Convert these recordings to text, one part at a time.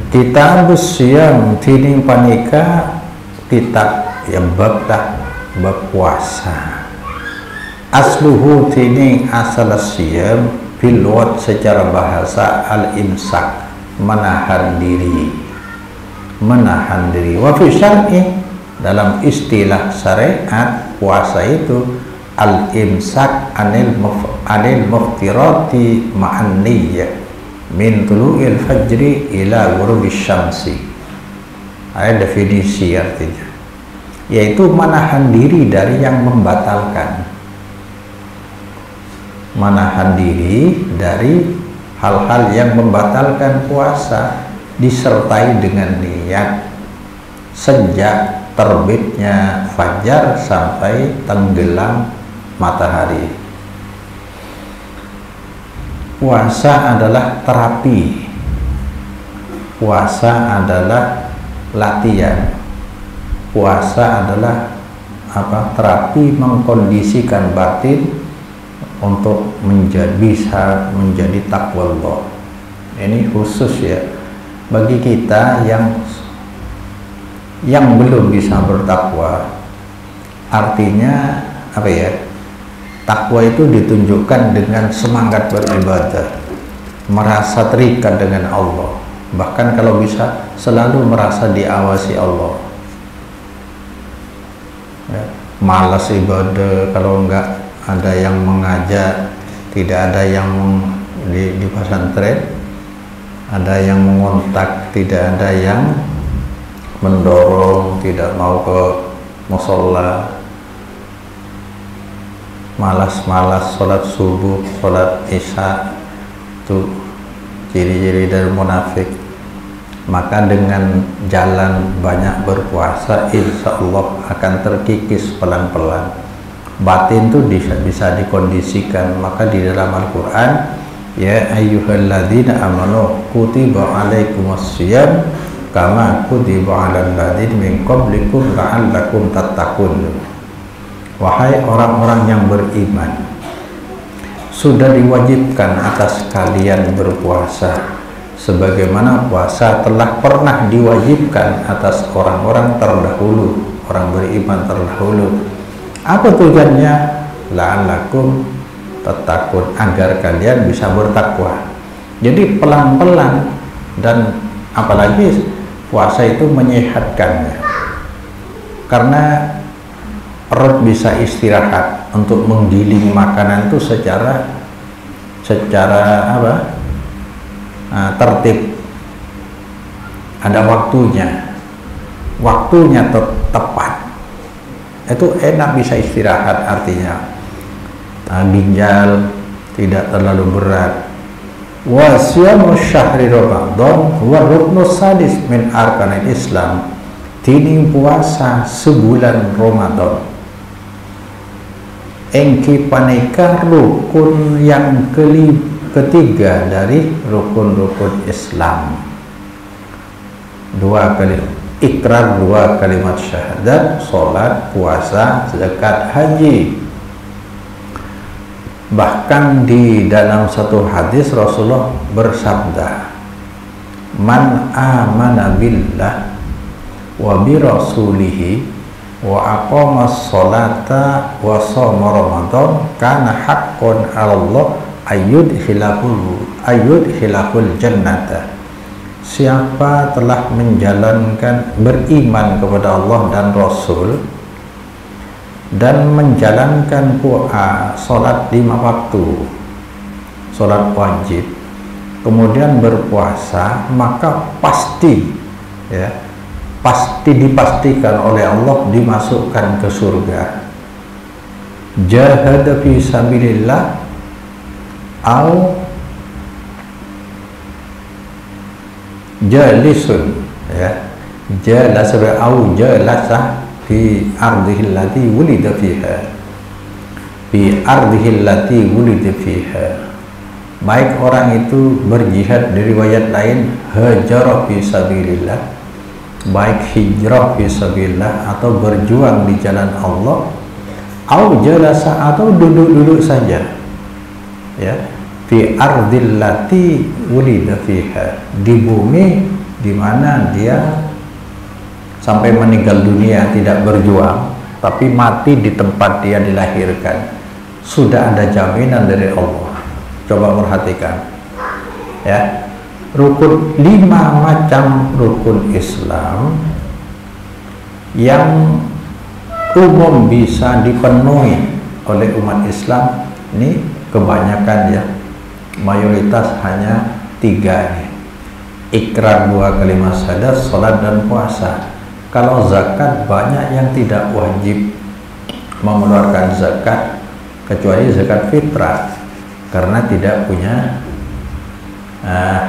Kitab Siyam tining panika kitab yang bab puasa. Asluhu tining asal siyam bilwat secara bahasa al-imsak, menahan diri. Wa fi syar'i, dalam istilah syariat puasa itu al-imsak anil muftirati ma'an niyyah min tulu'il fajri ila ghurubis syamsi. Ada definisi artinya, yaitu menahan diri dari yang membatalkan, menahan diri dari hal-hal yang membatalkan puasa, disertai dengan niat sejak terbitnya fajar sampai tenggelam matahari. Puasa adalah terapi, puasa adalah latihan, puasa adalah terapi mengkondisikan batin untuk bisa menjadi taqwallah. Ini khusus ya bagi kita yang belum bisa bertakwa. Artinya takwa itu ditunjukkan dengan semangat beribadah, merasa terikat dengan Allah, bahkan kalau bisa selalu merasa diawasi Allah ya. Malas ibadah kalau enggak ada yang mengajak, tidak ada yang di pesantren, ada yang mengontak, tidak ada yang mendorong, tidak mau ke musola, malas-malas sholat subuh, sholat isya, itu ciri-ciri dari munafik. Maka dengan jalan banyak berpuasa, insya Allah akan terkikis pelan-pelan. Batin itu bisa dikondisikan. Maka di dalam Al-Quran, ya ayyuhalladzina amanu kutiba alaikumus-syiyam kama kutiba alal ladzina min qablikum la'allakum tattaqun. Wahai orang-orang yang beriman, sudah diwajibkan atas kalian berpuasa sebagaimana puasa telah pernah diwajibkan atas orang-orang terdahulu, orang beriman terdahulu. Apa tujuannya? La'allakum tattaqun, agar kalian bisa bertakwa. Jadi pelan-pelan, dan apalagi puasa itu menyehatkannya, karena perut bisa istirahat untuk menggiling makanan itu secara tertib. Ada waktunya tepat, itu enak, bisa istirahat. Artinya ginjal tidak terlalu berat. Wa siyamu syahri Ramadan wa ruknus sadis min arkanil Islam, tining puasa sebulan Ramadan engki panika rukun yang ketiga dari rukun-rukun Islam. Dua kali ikrar, dua kalimat syahadat, sholat, puasa, zakat, haji. Bahkan di dalam satu hadis Rasulullah bersabda, man amana billah wa bi rasulihi wa aqamas sholata wa shoma ramadan kana haqqun 'ala Allah ayyudkhilahul jannata. Siapa telah menjalankan, beriman kepada Allah dan Rasul, dan menjalankan sholat 5 waktu, sholat wajib, kemudian berpuasa, maka pasti dipastikan oleh Allah dimasukkan ke surga. Jahada fi sabilillah au jalisun, jalasa au jalasa fi ardihi allati wulida fiha, baik orang itu berjihad. Di riwayat lain hajara fi sabilillah, baik hijrah fi sabilillah atau berjuang di jalan Allah, au jalasa atau duduk-duduk saja fi ardillati wulida fiha, di bumi di mana dia sampai meninggal dunia tidak berjuang, tapi mati di tempat dia dilahirkan, sudah ada jaminan dari Allah. Coba perhatikan ya, rukun 5 macam rukun Islam yang umum bisa dipenuhi oleh umat Islam ini kebanyakan ya, mayoritas hanya 3 nih. Ikrar 2 kalimat syahadat, sholat dan puasa. Kalau zakat banyak yang tidak wajib mengeluarkan zakat kecuali zakat fitrah karena tidak punya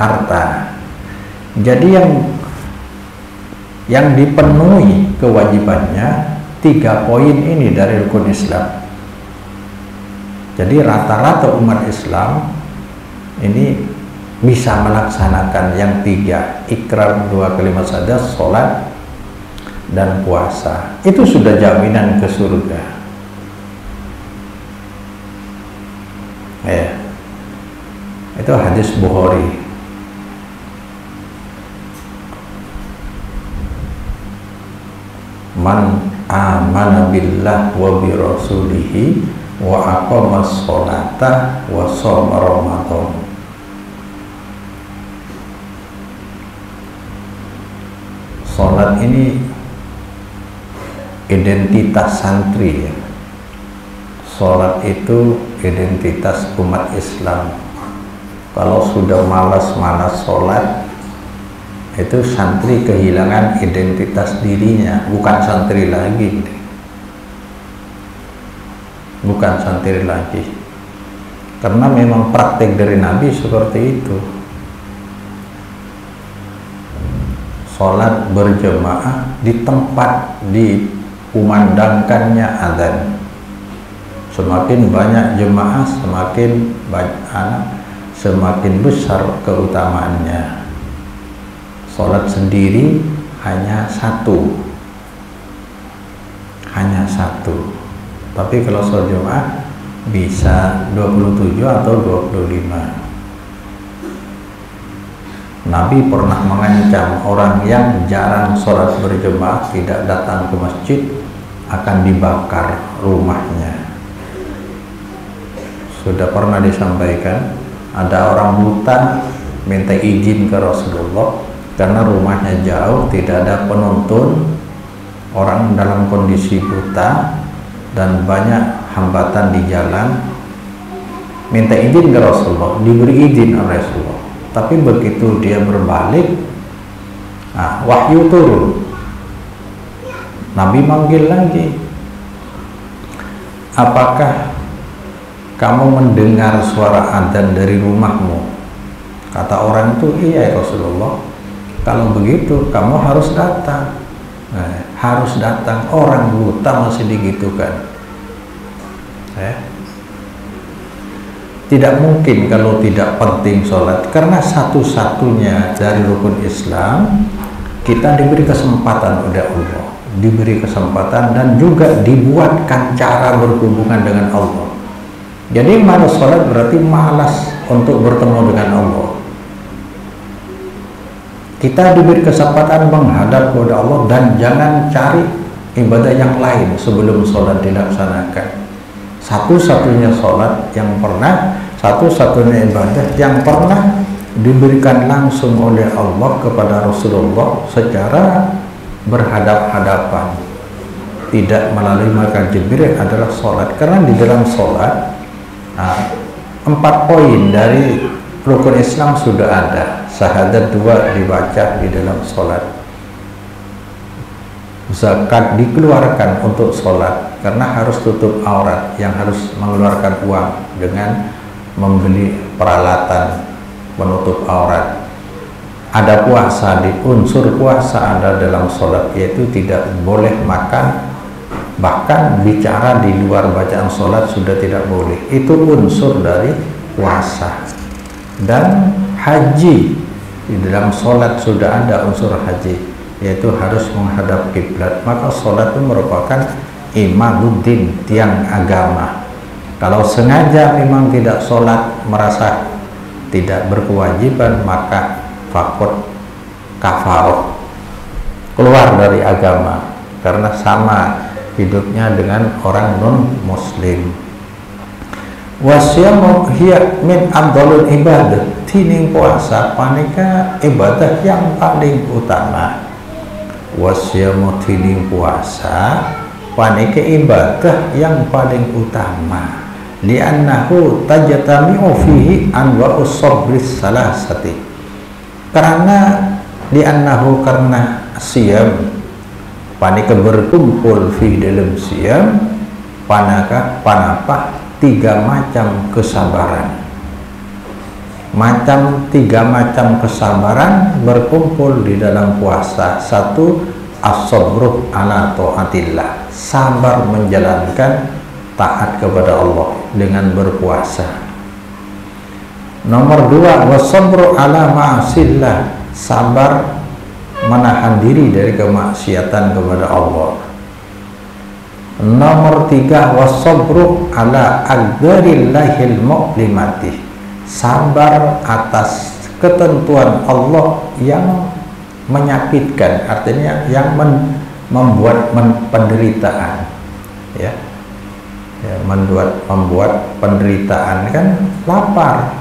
harta. Jadi yang dipenuhi kewajibannya 3 poin ini dari rukun Islam. Jadi rata-rata umat Islam ini bisa melaksanakan yang 3, ikrar 2 kalimat syahadat, sholat dan puasa. Itu sudah jaminan ke surga ya. Itu hadis Bukhari. Man amana billah wa bi rasulihi wa aqamas sholata wa shoma ramadan. Sholat ini identitas santri ya. Sholat itu identitas umat Islam. Kalau sudah malas-malas sholat, itu santri kehilangan identitas dirinya, bukan santri lagi. Bukan santri lagi. Karena memang praktek dari Nabi seperti itu. Sholat berjamaah di tempat dikumandangkannya adzan. Semakin banyak jemaah, semakin banyak anak, semakin besar keutamaannya. Sholat sendiri hanya satu, tapi kalau sholat jemaah bisa 27 atau 25. Nabi pernah mengancam orang yang jarang sholat berjemaah, tidak datang ke masjid, akan dibakar rumahnya. Sudah pernah disampaikan, ada orang buta minta izin ke Rasulullah karena rumahnya jauh, tidak ada penuntun, orang dalam kondisi buta dan banyak hambatan di jalan, minta izin ke Rasulullah, diberi izin oleh Rasulullah. Tapi begitu dia berbalik, wahyu turun. Nabi manggil lagi, apakah kamu mendengar suara adzan dari rumahmu? Kata orang itu, iya ya Rasulullah. Kalau begitu kamu harus datang. Harus datang. Orang buta masih digitukan. Tidak mungkin kalau tidak penting sholat, karena satu-satunya dari rukun Islam kita diberi kesempatan oleh Allah, diberi kesempatan dan juga dibuatkan cara berhubungan dengan Allah. Jadi malas sholat berarti malas untuk bertemu dengan Allah. Kita diberi kesempatan menghadap kepada Allah dan jangan cari ibadah yang lain sebelum sholat dilaksanakan. Satu-satunya sholat yang pernah, satu-satunya ibadah yang pernah diberikan langsung oleh Allah kepada Rasulullah secara berhadap-hadapan, tidak melalui malaikat Jibril, adalah sholat. Karena di dalam sholat 4 poin dari rukun Islam sudah ada. Syahadat 2 dibaca di dalam sholat, zakat dikeluarkan untuk sholat karena harus tutup aurat, yang harus mengeluarkan uang dengan membeli peralatan menutup aurat. Ada puasa, di unsur puasa ada dalam sholat, yaitu tidak boleh makan, bahkan bicara di luar bacaan sholat sudah tidak boleh. Itu unsur dari puasa. Dan haji, di dalam sholat sudah ada unsur haji, yaitu harus menghadap kiblat. Maka sholat itu merupakan imaduddin, tiang agama. Kalau sengaja memang tidak sholat, merasa tidak berkewajiban, maka fakot kafaroh, keluar dari agama karena sama hidupnya dengan orang non muslim. Wasyamu hiya min afdhalul ibadah, tining puasa panika ibadah yang paling utama. Wasyamu tining puasa panika ibadah yang paling utama. Li'annahu tajtami'u fihi anwa'us sabris salasati, karena li'annahu karena siyam panika berkumpul fi dalam siyam panapah 3 macam kesabaran. Tiga macam kesabaran berkumpul di dalam puasa. 1, as-sabru ala taatillah, sabar menjalankan taat kepada Allah dengan berpuasa. Nomor 2, was-sabru ala ma'asillah, sabar menahan diri dari kemaksiatan kepada Allah. Nomor 3, was-sabru ala aqdarillahil mu'limati, sabar atas ketentuan Allah yang menyakitkan, artinya yang membuat penderitaan, ya, membuat penderitaan, kan lapar,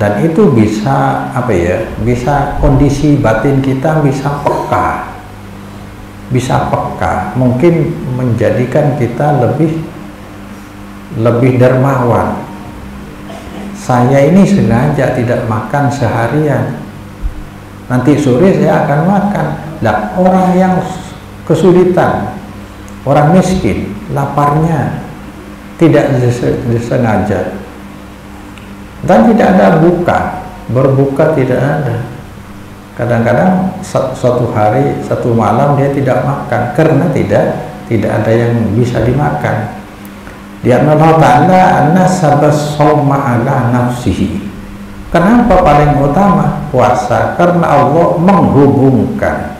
dan itu bisa bisa kondisi batin kita bisa peka, mungkin menjadikan kita lebih dermawan. Saya ini sengaja tidak makan seharian, nanti sore saya akan makan. Lah, orang yang kesulitan, orang miskin, laparnya tidak disengaja dan tidak ada berbuka tidak ada. Kadang-kadang suatu hari, satu malam dia tidak makan karena tidak ada yang bisa dimakan. Dia Allah Ta'ala nasabas sawma ala nafsihi. Kenapa paling utama puasa? Karena Allah menghubungkan.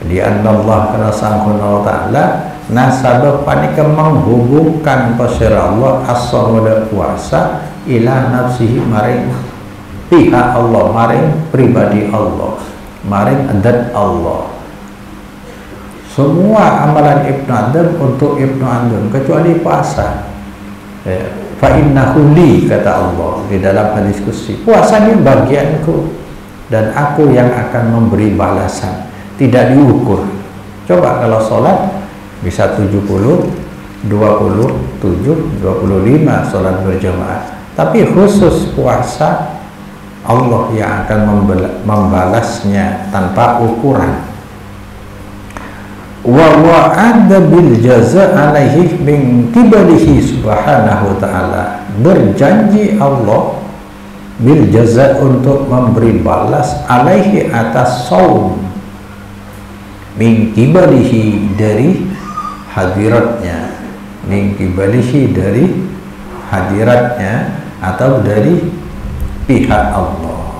Dia Allah karena Subhanahu wa Ta'ala nasabah panika menghubungkan pasir Allah as-sawma puasa ila nafsihi, maring pihak Allah, maring pribadi Allah, maring adat Allah. Semua amalan Ibnu Adam untuk Ibnu Adam kecuali puasa. Fa innahu li, kata Allah di dalam hadis qudsi, puasa ini bagianku dan aku yang akan memberi balasan, tidak diukur. Coba kalau sholat bisa 70, 27, 25 sholat berjamaah, tapi khusus puasa Allah yang akan membalasnya tanpa ukuran. Wa wa'ada bil jaza alaihi min qibalihi subhanahu wa ta'ala, berjanji Allah bil jaza untuk memberi balas alaihi atas saum, min qibalihi dari hadiratnya, min qibalihi dari hadiratnya atau dari pihak Allah.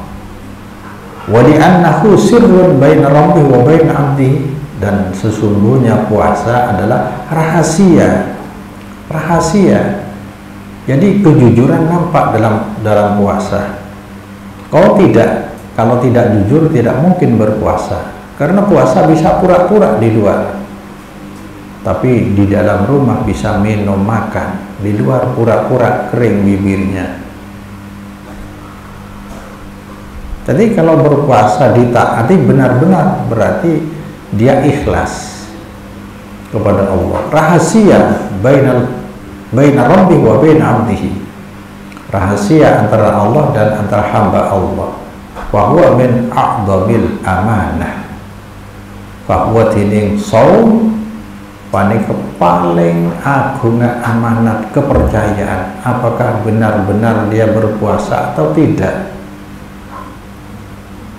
Wa li'annahu sirrun baina rabbih wa baina 'abdihi, dan sesungguhnya puasa adalah rahasia. Jadi kejujuran nampak dalam puasa. Kalau tidak jujur tidak mungkin berpuasa, karena puasa bisa pura-pura di luar, tapi di dalam rumah bisa minum makan, di luar pura-pura kering bibirnya. Jadi kalau berpuasa ditaati benar-benar berarti dia ikhlas kepada Allah. Rahasia baina rabbi wa baina 'abdihi, rahasia antara Allah dan antara hamba Allah. Wa huwa min a'dhamil amanah, fa huwa tining saum panika paling agung amanat kepercayaan, apakah benar-benar dia berpuasa atau tidak.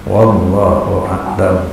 Wallahu a'lam.